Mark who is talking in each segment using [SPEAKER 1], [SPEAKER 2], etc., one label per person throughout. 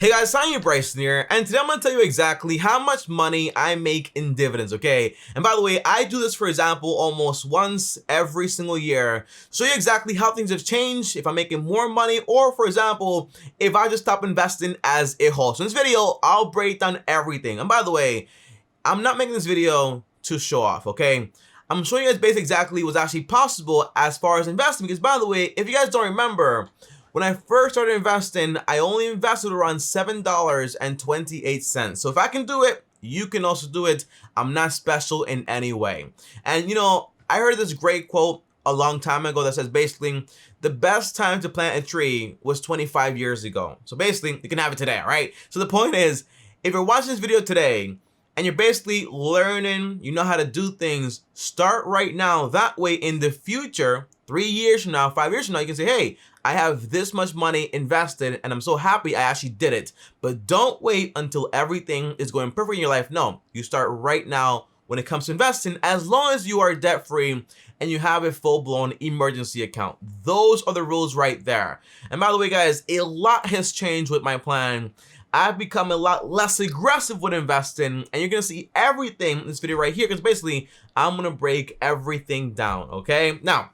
[SPEAKER 1] Hey guys, TommyBryson here, and today I'm going to tell you exactly how much money I make in dividends, okay? And by the way, I do this, for example, almost once every single year. Show you exactly how things have changed, if I'm making more money, or for example, if I just stop investing as a whole. So in this video, I'll break down everything. And by the way, I'm not making this video to show off, okay? I'm showing you guys basically exactly what's actually possible as far as investing, because by the way, if you guys don't remember, when I first started investing, I only invested around $7.28. So if I can do it, you can also do it. I'm not special in any way. And you know, I heard this great quote a long time ago that says basically, the best time to plant a tree was 25 years ago. So basically, you can have it today, right? So the point is, if you're watching this video today, and you're basically learning, you know how to do things, start right now. That way in the future, 3 years from now, 5 years from now, you can say, hey, I have this much money invested and I'm so happy I actually did it. But don't wait until everything is going perfect in your life. No, you start right now when it comes to investing, as long as you are debt free and you have a full-blown emergency account. Those are the rules right there. And by the way, guys, a lot has changed with my plan. I've become a lot less aggressive with investing, and you're gonna see everything in this video right here, because basically I'm gonna break everything down, okay? Now,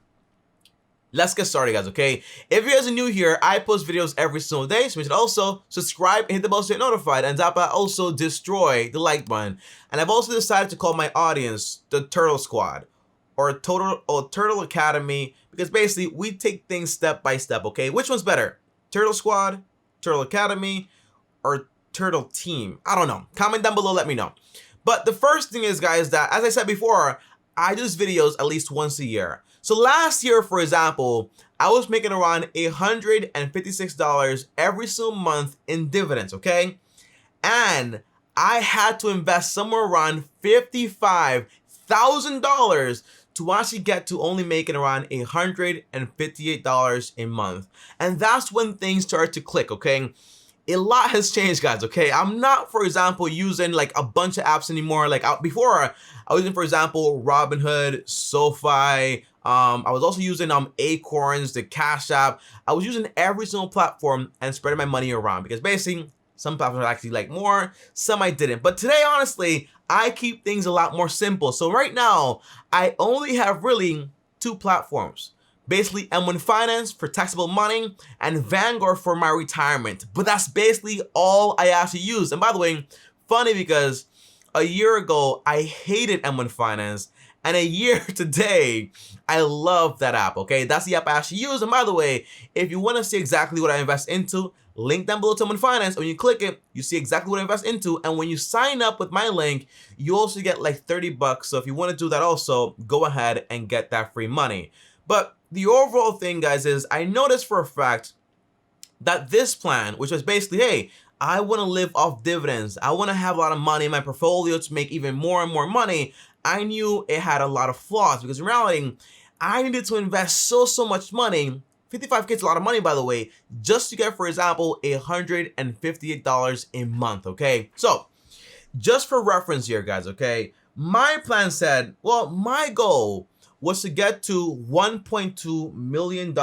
[SPEAKER 1] let's get started, guys, okay? If you guys are new here, I post videos every single day, so you should also subscribe and hit the bell to get notified, and tap out also destroy the like button. And I've also decided to call my audience the Turtle Squad, or Turtle Academy, because basically we take things step by step, okay? Which one's better? Turtle Squad, Turtle Academy, or Turtle Team? I don't know. Comment down below, let me know. But the first thing is, guys, that as I said before, I do videos at least once a year. So last year, for example, I was making around $156 every single month in dividends, okay? And I had to invest somewhere around $55,000 to actually get to only making around $158 a month. And that's when things started to click, okay? A lot has changed, guys, okay? I'm not, for example, using like a bunch of apps anymore. Like before, I was using, for example, Robinhood, Sofi. I was also using Acorns, the Cash App. I was using every single platform and spreading my money around, because basically some platforms I actually like more, some I didn't. But today, honestly, I keep things a lot more simple. So right now, I only have really 2 platforms. Basically M1 Finance for taxable money and Vanguard for my retirement. But that's basically all I actually use. And by the way, funny, because a year ago, I hated M1 Finance. And a year today, I love that app, okay? That's the app I actually use. And by the way, if you want to see exactly what I invest into, link down below to M1 Finance. When you click it, you see exactly what I invest into. And when you sign up with my link, you also get like 30 bucks. So if you want to do that also, go ahead and get that free money. But the overall thing, guys, is I noticed for a fact that this plan, which was basically, hey, I want to live off dividends, I want to have a lot of money in my portfolio to make even more and more money, I knew it had a lot of flaws, because in reality, I needed to invest so much money. 55K is a lot of money, by the way, just to get, for example, $158 a month, okay? So, just for reference here, guys, okay, my plan said, well, my goal was to get to $1.2 million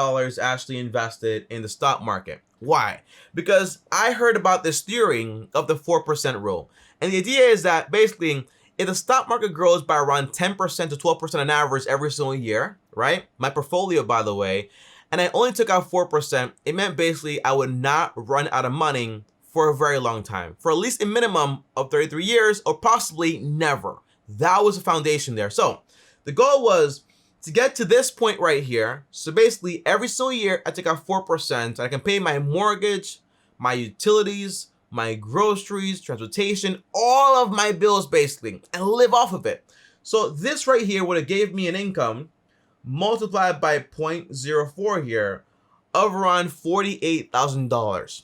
[SPEAKER 1] actually invested in the stock market. Why? Because I heard about this theory of the 4% rule. And the idea is that basically, if the stock market grows by around 10% to 12% on average every single year, right? My portfolio, by the way, and I only took out 4%, it meant basically I would not run out of money for a very long time, for at least a minimum of 33 years, or possibly never. That was the foundation there. So the goal was to get to this point right here. So basically every single year I take out 4%, and I can pay my mortgage, my utilities, my groceries, transportation, all of my bills basically, and live off of it. So this right here would have gave me an income multiplied by 0.04 here of around $48,000.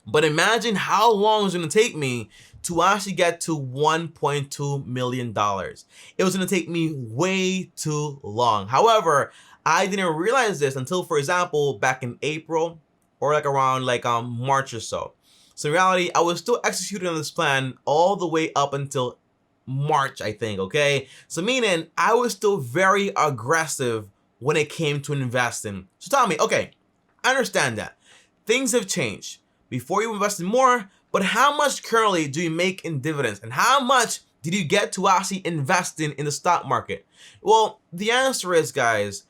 [SPEAKER 1] But imagine how long it's going to take me to actually get to $1.2 million. It was going to take me way too long. However, I didn't realize this until, for example, back in April, or like around March or so. So in reality, I was still executing on this plan all the way up until March, I think, okay? So meaning I was still very aggressive when it came to investing. So Tommy, okay, I understand that. Things have changed. before you invested more, but how much currently do you make in dividends? And how much did you get to actually invest in the stock market? Well, the answer is, guys,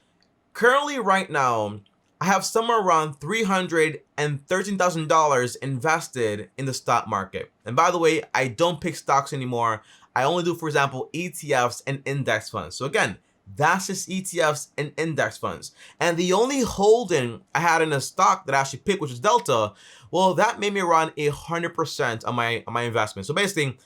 [SPEAKER 1] currently right now, I have somewhere around $313,000 invested in the stock market. And by the way, I don't pick stocks anymore. I only do, for example, ETFs and index funds. So again, that's just ETFs and index funds. And the only holding I had in a stock that I actually picked, which is Delta, well, that made me around 100% on my investment. So basically,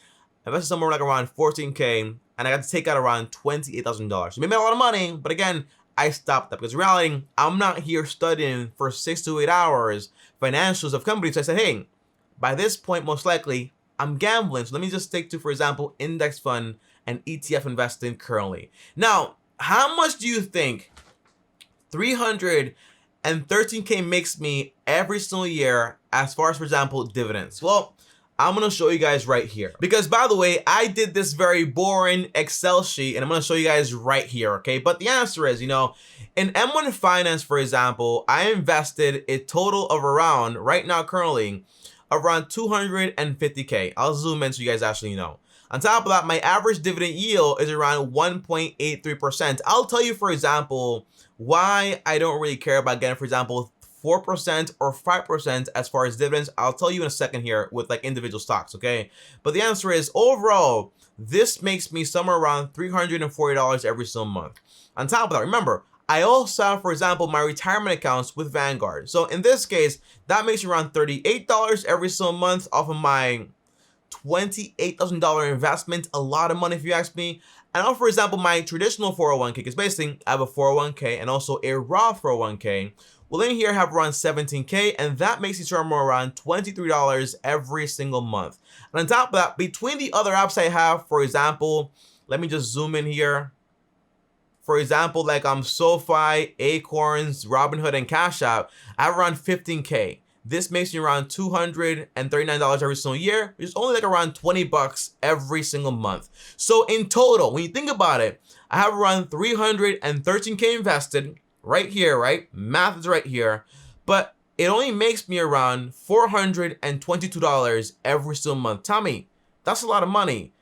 [SPEAKER 1] I invested somewhere like around 14K, and I got to take out around $28,000. It made me a lot of money, but again, I stopped that because in reality, I'm not here studying for 6 to 8 hours financials of companies. So I said, hey, by this point, most likely, I'm gambling. So let me just stick to, for example, index fund and ETF investing currently. Now, how much do you think 313K makes me every single year as far as, for example, dividends? Well, I'm going to show you guys right here. Because by the way, I did this very boring Excel sheet and I'm going to show you guys right here, okay? But the answer is, in M1 Finance, for example, I invested a total of around, right now currently, around 250K. I'll zoom in so you guys actually know. On top of that, my average dividend yield is around 1.83%. I'll tell you, for example, why I don't really care about getting, for example, 4% or 5% as far as dividends. I'll tell you in a second here with like individual stocks, okay? But the answer is, overall, this makes me somewhere around $340 every single month. On top of that, remember, I also have, for example, my retirement accounts with Vanguard. So in this case, that makes me around $38 every single month off of my $28,000 investment. A lot of money if you ask me. And also, for example, my traditional 401k, because basically I have a 401k and also a Roth 401k. Well, in here I have around 17K, and that makes me somewhere around $23 every single month. And on top of that, between the other apps I have, for example, let me just zoom in here. For example, like Sofi, Acorns, Robinhood, and Cash App, I have around 15K. This makes me around $239 every single year, which is only like around 20 bucks every single month. So in total, when you think about it, I have around 313K invested right here, right? Math is right here. But it only makes me around $422 every single month. Tommy, that's a lot of money.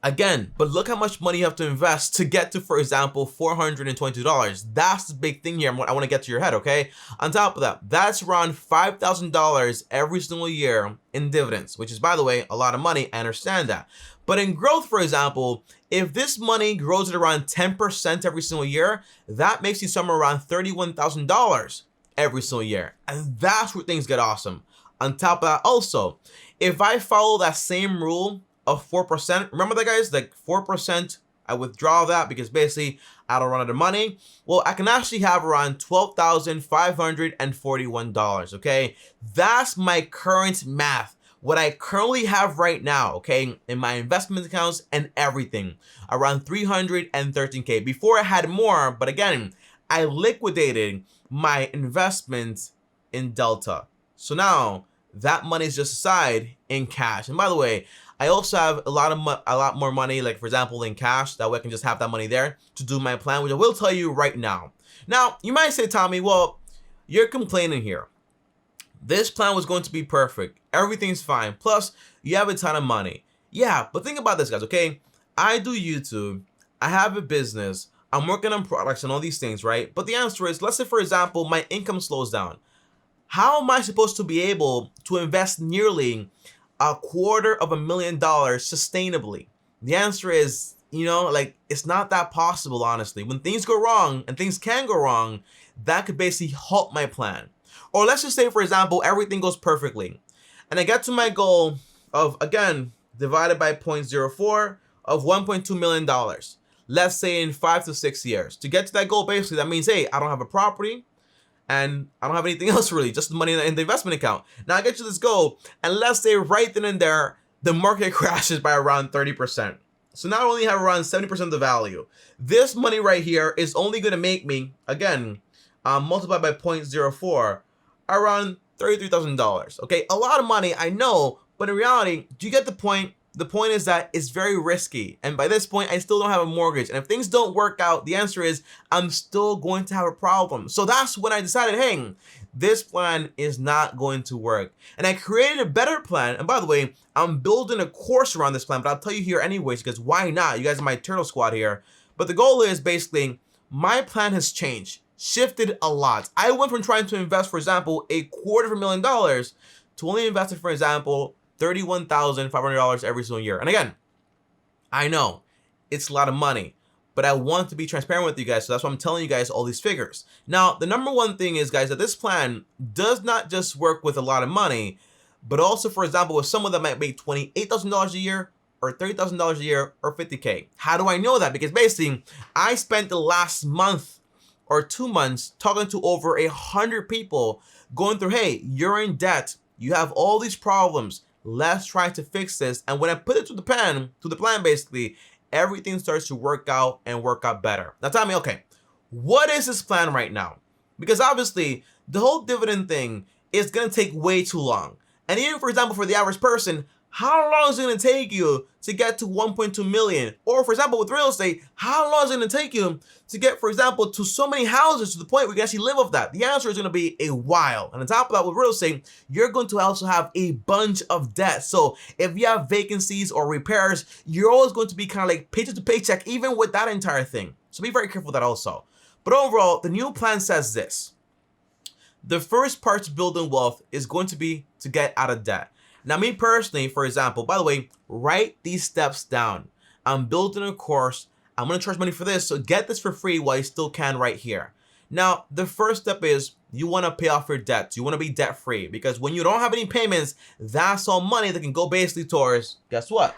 [SPEAKER 1] Again, but look how much money you have to invest to get to, for example, $422. That's the big thing here. I want to get to your head, okay? On top of that, that's around $5,000 every single year in dividends, which is, by the way, a lot of money. I understand that. But in growth, for example, if this money grows at around 10% every single year, that makes you somewhere around $31,000 every single year. And that's where things get awesome. On top of that, also, if I follow that same rule of 4%, remember that, guys? Like 4%, I withdraw that because basically I don't run out of money. Well, I can actually have around $12,541, okay? That's my current math. What I currently have right now, okay, in my investment accounts and everything, around 313K. Before I had more, but again, I liquidated my investment in Delta. So now that money is just aside in cash. And by the way, I also have a lot more money, like for example, in cash. That way I can just have that money there to do my plan, which I will tell you right now. Now, you might say, Tommy, well, you're complaining here. This plan was going to be perfect. Everything's fine. Plus, you have a ton of money. Yeah, but think about this, guys, okay? I do YouTube. I have a business. I'm working on products and all these things, right? But the answer is, let's say, for example, my income slows down. How am I supposed to be able to invest nearly $250,000 sustainably? The answer is, like, it's not that possible, honestly. When things go wrong, and things can go wrong, that could basically halt my plan. Or let's just say, for example, everything goes perfectly, and I get to my goal of, again, divided by 0.04 of $1.2 million. Let's say in 5 to 6 years. To get to that goal, basically, that means, hey, I don't have a property, and I don't have anything else really, just the money in the investment account. Now I get to this goal, and let's say right then and there, the market crashes by around 30%. So now I only have around 70% of the value. This money right here is only going to make me, again, multiplied by 0.04, around $33,000. Okay, a lot of money, I know, but in reality, do you get the point? the point is that it's very risky. And by this point, I still don't have a mortgage. And if things don't work out, the answer is I'm still going to have a problem. So that's when I decided, hey, this plan is not going to work. And I created a better plan. And by the way, I'm building a course around this plan, but I'll tell you here anyways, because why not? You guys are my turtle squad here. But the goal is basically my plan has changed, shifted a lot. I went from trying to invest, for example, $250,000 to only investing, for example, $31,500 every single year. And again, I know it's a lot of money, but I want to be transparent with you guys. So that's why I'm telling you guys all these figures. Now, the number one thing is, guys, that this plan does not just work with a lot of money, but also, for example, with someone that might make $28,000 a year or $30,000 a year or $50K. How do I know that? Because basically, I spent the last month or 2 months talking to over 100 people going through, hey, you're in debt. You have all these problems. Let's try to fix this. And when I put it to the plan basically, everything starts to work out and work out better. Now tell me, okay, what is this plan right now? Because obviously the whole dividend thing is going to take way too long. And even, for example, for the average person, how long is it going to take you to get to 1.2 million? Or for example, with real estate, how long is it going to take you to get, for example, to so many houses to the point where you can actually live off that? The answer is going to be a while. And on top of that, with real estate, you're going to also have a bunch of debt. So if you have vacancies or repairs, you're always going to be kind of like paycheck to paycheck, even with that entire thing. So be very careful with that also. But overall, the new plan says this. The first part to building wealth is going to be to get out of debt. Now, me personally, for example, by the way, write these steps down. I'm building a course. I'm going to charge money for this. So get this for free while you still can right here. Now, the first step is you want to pay off your debts. You want to be debt free, because when you don't have any payments, that's all money that can go basically towards, guess what?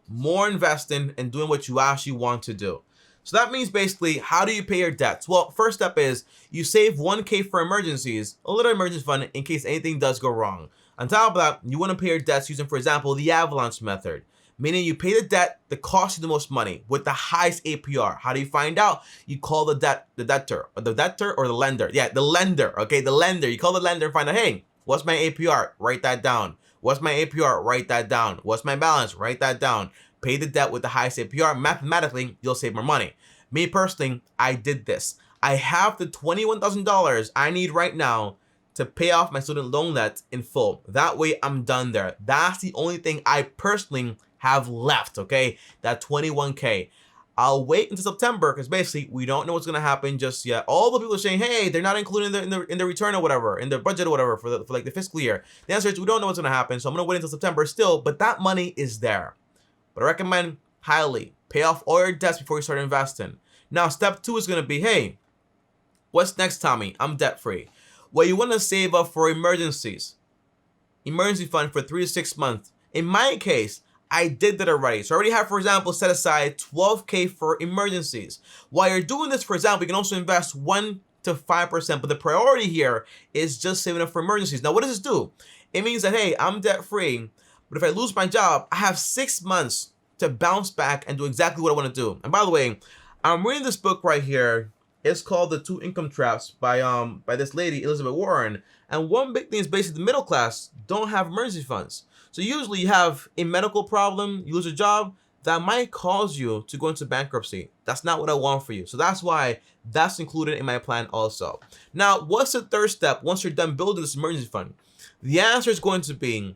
[SPEAKER 1] More investing and doing what you actually want to do. So that means basically, how do you pay your debts? Well, first step is you save 1K for emergencies, a little emergency fund in case anything does go wrong. On top of that, you want to pay your debts using, for example, the avalanche method, meaning you pay the debt that costs you the most money with the highest APR. How do you find out? You call the debtor or the lender. Yeah, the lender. Okay, the lender. You call the lender and find out, hey, what's my APR? Write that down. What's my APR? Write that down. What's my balance? Write that down. Pay the debt with the highest APR. Mathematically, you'll save more money. Me personally, I did this. I have the $21,000 I need right now to pay off my student loan debt in full. That way I'm done there. That's the only thing I personally have left, okay? That 21K. I'll wait until September because basically we don't know what's gonna happen just yet. All the people are saying, hey, they're not including in the return or whatever, in the budget or whatever for like the fiscal year. The answer is we don't know what's gonna happen, so I'm gonna wait until September still, but that money is there. But I recommend highly pay off all your debts before you start investing. Now, step 2 is gonna be, hey, what's next, Tommy? I'm debt free. Well, you want to save up for emergencies. Emergency fund for 3 to 6 months. In my case, I did that already. So I already have, for example, set aside 12K for emergencies. While you're doing this, for example, you can also invest 1 to 5%. But the priority here is just saving up for emergencies. Now, what does this do? It means that, hey, I'm debt free. But if I lose my job, I have 6 months to bounce back and do exactly what I want to do. And by the way, I'm reading this book right here. It's called The 2 Income Traps by this lady, Elizabeth Warren. And one big thing is basically the middle class don't have emergency funds. So usually you have a medical problem, you lose a job, that might cause you to go into bankruptcy. That's not what I want for you. So that's why that's included in my plan also. Now, what's the third step once you're done building this emergency fund? The answer is going to be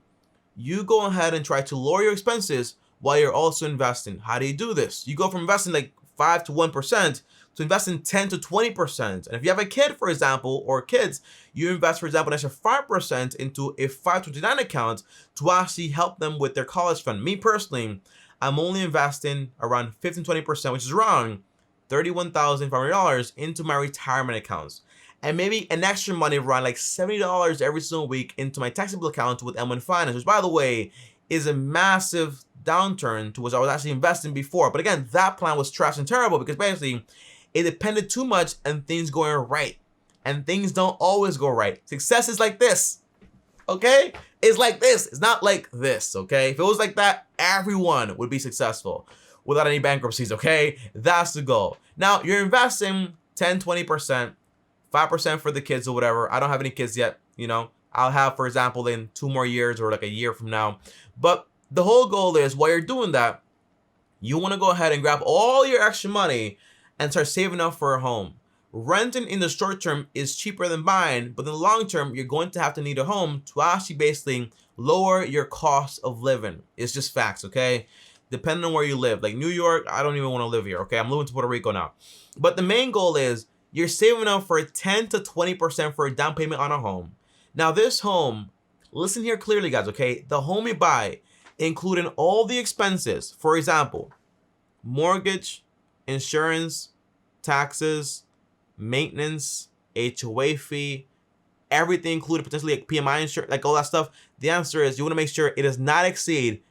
[SPEAKER 1] you go ahead and try to lower your expenses while you're also investing. How do you do this? You go from investing like 5 to 1% to invest in 10 to 20%. And if you have a kid, for example, or kids, you invest, for example, an extra 5% into a 529 account to actually help them with their college fund. Me personally, I'm only investing around 15-20%, which is around $31,500 into my retirement accounts. And maybe an extra money around like $70 every single week into my taxable account with M1 Finance, which, by the way, is a massive downturn to what I was actually investing before. But again, that plan was trash and terrible because basically it depended too much on things going right. And things don't always go right. Success is like this, okay? It's like this. It's not like this, okay? If it was like that, everyone would be successful without any bankruptcies, okay? That's the goal. Now, you're investing 10, 20%, 5% for the kids or whatever. I don't have any kids yet, you know? I'll have, for example, in 2 more years or like a year from now. But The whole goal is, while you're doing that, you want to go ahead and grab all your extra money and start saving up for a home. Renting in the short term is cheaper than buying, but in the long term, you're going to have to need a home to actually basically lower your cost of living. It's just facts, okay? Depending on where you live. Like New York, I don't even want to live here, okay? I'm moving to Puerto Rico now. But the main goal is you're saving up for 10 to 20% for a down payment on a home. Now this home, listen here clearly, guys, okay? The home you buy, including all the expenses, for example, mortgage, insurance, taxes, maintenance, HOA fee, everything included, potentially like PMI insurance, like all that stuff. The answer is you want to make sure it does not exceed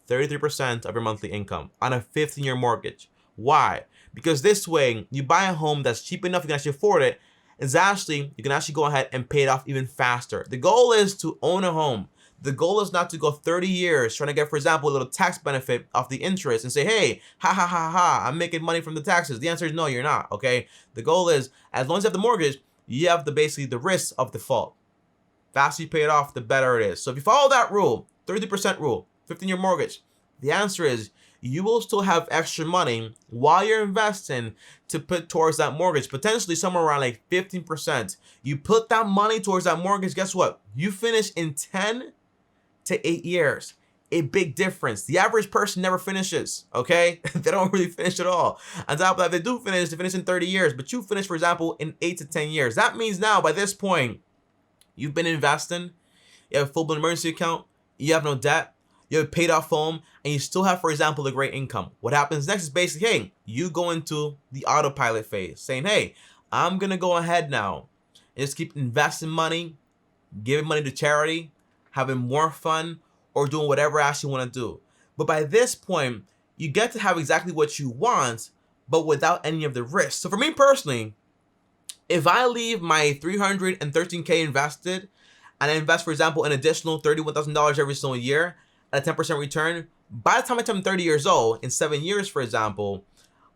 [SPEAKER 1] 33% of your monthly income on a 15-year mortgage. Why? Because this way, you buy a home that's cheap enough you can actually afford it, and you can actually go ahead and pay it off even faster. The goal is to own a home. The goal is not to go 30 years trying to get, for example, a little tax benefit off the interest and say, hey, ha ha ha ha, I'm making money from the taxes. The answer is no, you're not, okay? The goal is, as long as you have the mortgage, you have basically the risk of default. Faster you pay it off, the better it is. So if you follow that rule, 30% rule, 15-year mortgage, the answer is you will still have extra money while you're investing to put towards that mortgage, potentially somewhere around like 15%. You put that money towards that mortgage, guess what? You finish in 10 to 8 years. A big difference. The average person never finishes, okay? They don't really finish at all. On top of that, they do finish, they finish in 30 years, but you finish, for example, in 8 to 10 years. That means now, by this point, you've been investing, you have a full-blown emergency account, you have no debt, you have a paid off home, and you still have, for example, a great income. What happens next is basically, hey, you go into the autopilot phase, saying, hey, I'm gonna go ahead now and just keep investing money, giving money to charity, having more fun, or doing whatever else you want to do. But by this point, you get to have exactly what you want, but without any of the risk. So for me personally, if I leave my $313K invested and I invest, for example, an additional $31,000 every single year at a 10% return, by the time I turn 30 years old, in 7 years, for example,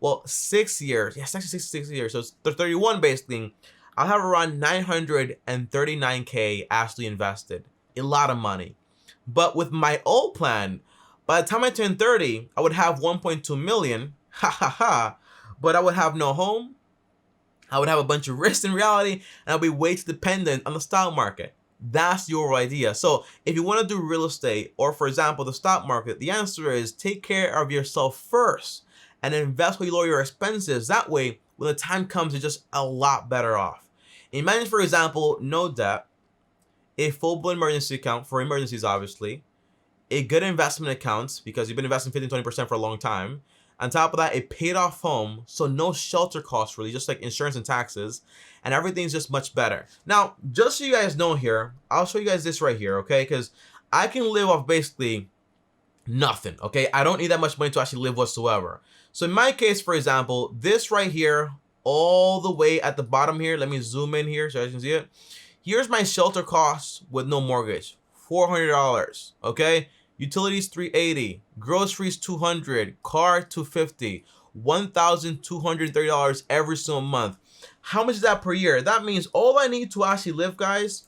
[SPEAKER 1] well, 6 years, yes, actually 6 years, so it's 31 basically, I'll have around 939K actually invested. A lot of money. But with my old plan, by the time I turn 30, I would have 1.2 million, ha ha ha, but I would have no home, I would have a bunch of risks in reality, and I'll be way too dependent on the stock market. That's your idea. So if you want to do real estate, or for example, the stock market, the answer is take care of yourself first and invest where you lower your expenses. That way, when the time comes, you're just a lot better off. Imagine, for example, no debt, a full-blown emergency account for emergencies, obviously, a good investment account because you've been investing 15-20% for a long time. On top of that, a paid-off home, so no shelter costs really, just like insurance and taxes, and everything's just much better. Now, just so you guys know here, I'll show you guys this right here, okay? Because I can live off basically nothing, okay? I don't need that much money to actually live whatsoever. So in my case, for example, this right here, all the way at the bottom here, let me zoom in here so you can see it. Here's my shelter costs with no mortgage, $400, okay? Utilities $380, groceries $200, car $250, $1,230 every single month. How much is that per year? That means all I need to actually live, guys,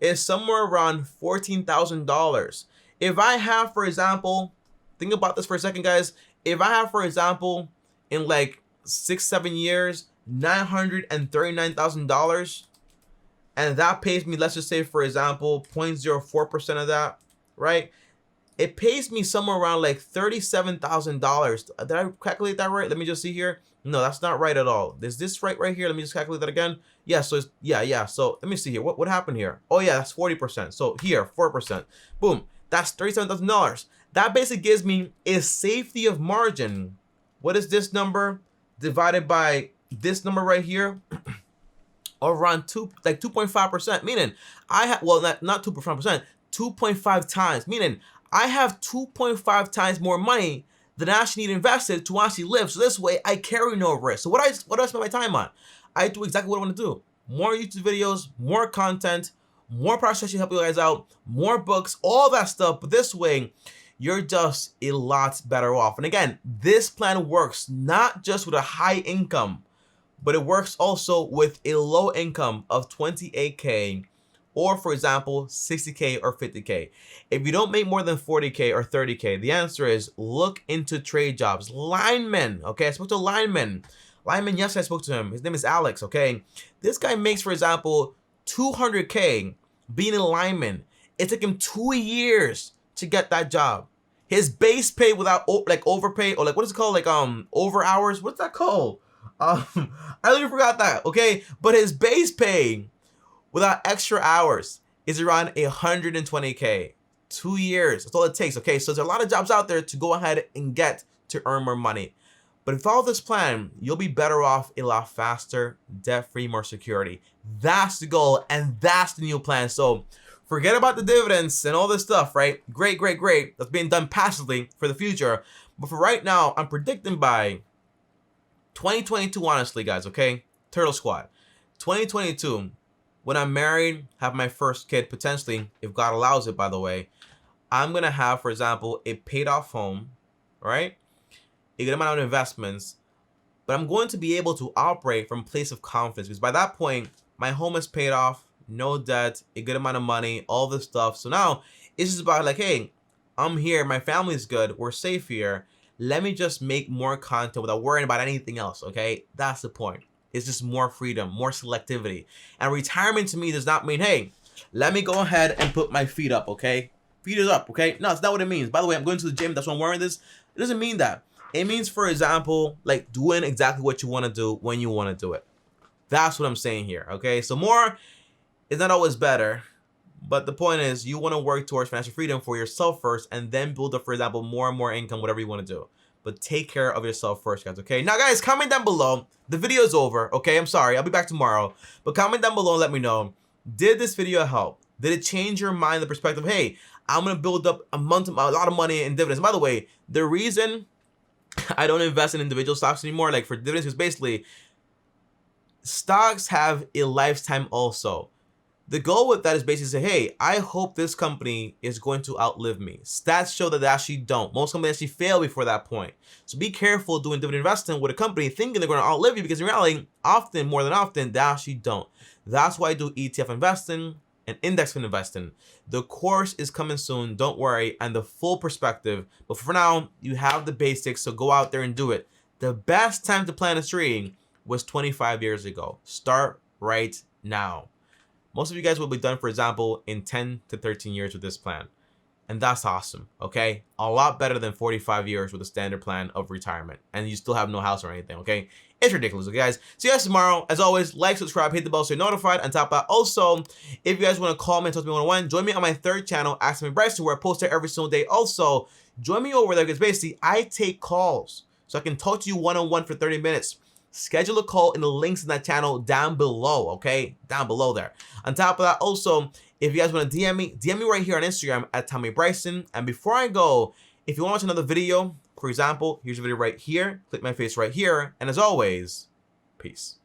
[SPEAKER 1] is somewhere around $14,000. If I have, for example, think about this for a second, guys. If I have, for example, in like 6-7 years, $939,000, and that pays me, let's just say, for example, 0.04% of that, right? It pays me somewhere around like $37,000. Did I calculate that right? Let me just see here. No, that's not right at all. Is this right here? Let me just calculate that again. Yeah, so it's, yeah. So let me see here. What happened here? Oh yeah, that's 40%. So here, 4%. Boom. That's $37,000. That basically gives me a safety of margin. What is this number divided by this number right here? Around 2.5%, meaning I have, well, not 2.5%, 2.5 times, meaning I have 2.5 times more money than I actually need invested to actually live. So this way I carry no risk. So what do I spend my time on? I do exactly what I want to do. More YouTube videos, more content, more process to help you guys out, more books, all that stuff. But this way, you're just a lot better off. And again, this plan works not just with a high income, but it works also with a low income of 28K or for example, 60K or 50K. If you don't make more than 40K or 30K, the answer is look into trade jobs. Linemen, okay? I spoke to a lineman. Lineman, yes, I spoke to him. His name is Alex, okay? This guy makes, for example, 200K being a lineman. It took him 2 years to get that job. His base pay without like overpay, or like what is it called? Like over hours. What's that called? I literally forgot that. Okay, but his base pay without extra hours is around 120K. 2 years. That's all it takes. Okay, so there's a lot of jobs out there to go ahead and get to earn more money. But if you follow this plan, you'll be better off a lot faster, debt-free, more security. That's the goal, and that's the new plan. So forget about the dividends and all this stuff, right? Great, great, great. That's being done passively for the future. But for right now, I'm predicting by 2022, honestly, guys, okay? Turtle Squad. 2022, when I'm married, have my first kid, potentially, if God allows it, by the way, I'm going to have, for example, a paid off home, right? A good amount of investments, but I'm going to be able to operate from a place of confidence, because by that point, my home is paid off, no debt, a good amount of money, all this stuff. So now it's just about like, hey, I'm here, my family's good, we're safe here. Let me just make more content without worrying about anything else, okay? That's the point. It's just more freedom, more selectivity. And retirement to me does not mean, hey, let me go ahead and put my feet up, okay? Feet is up, okay? No, it's not what it means. By the way, I'm going to the gym, that's why I'm wearing this. It doesn't mean that. It means, for example, like doing exactly what you want to do when you want to do it. That's what I'm saying here, okay? So more is not always better, but the point is you want to work towards financial freedom for yourself first and then build up, for example, more and more income, whatever you want to do. But take care of yourself first, guys, okay? Now, guys, comment down below. The video is over, okay? I'm sorry. I'll be back tomorrow. But comment down below and let me know, did this video help? Did it change your mind, the perspective? Hey, I'm going to build up a lot of money in dividends. By the way, the reason I don't invest in individual stocks anymore, like for dividends, is basically stocks have a lifetime also. The goal with that is basically say, hey, I hope this company is going to outlive me. Stats show that they actually don't. Most companies actually fail before that point. So be careful doing dividend investing with a company thinking they're going to outlive you, because in reality, often, more than often, they actually don't. That's why I do ETF investing and index fund investing. The course is coming soon, don't worry, and the full perspective. But for now, you have the basics, so go out there and do it. The best time to plan a tree was 25 years ago. Start right now. Most of you guys will be done, for example, in 10 to 13 years with this plan. And that's awesome, okay? A lot better than 45 years with a standard plan of retirement. And you still have no house or anything, okay? It's ridiculous, okay, guys? See you guys tomorrow. As always, like, subscribe, hit the bell so you're notified. On top of that, also, if you guys want to call me and talk to me one-on-one, join me on my third channel, TommyBryson, where I post there every single day. Also, join me over there, because basically, I take calls. So I can talk to you one-on-one for 30 minutes. Schedule a call in the links in that channel down below, okay? Down below there. On top of that, also, if you guys want to DM me right here on Instagram at TommyBryson. And before I go, if you want to watch another video, for example, here's a video right here. Click my face right here. And as always, peace.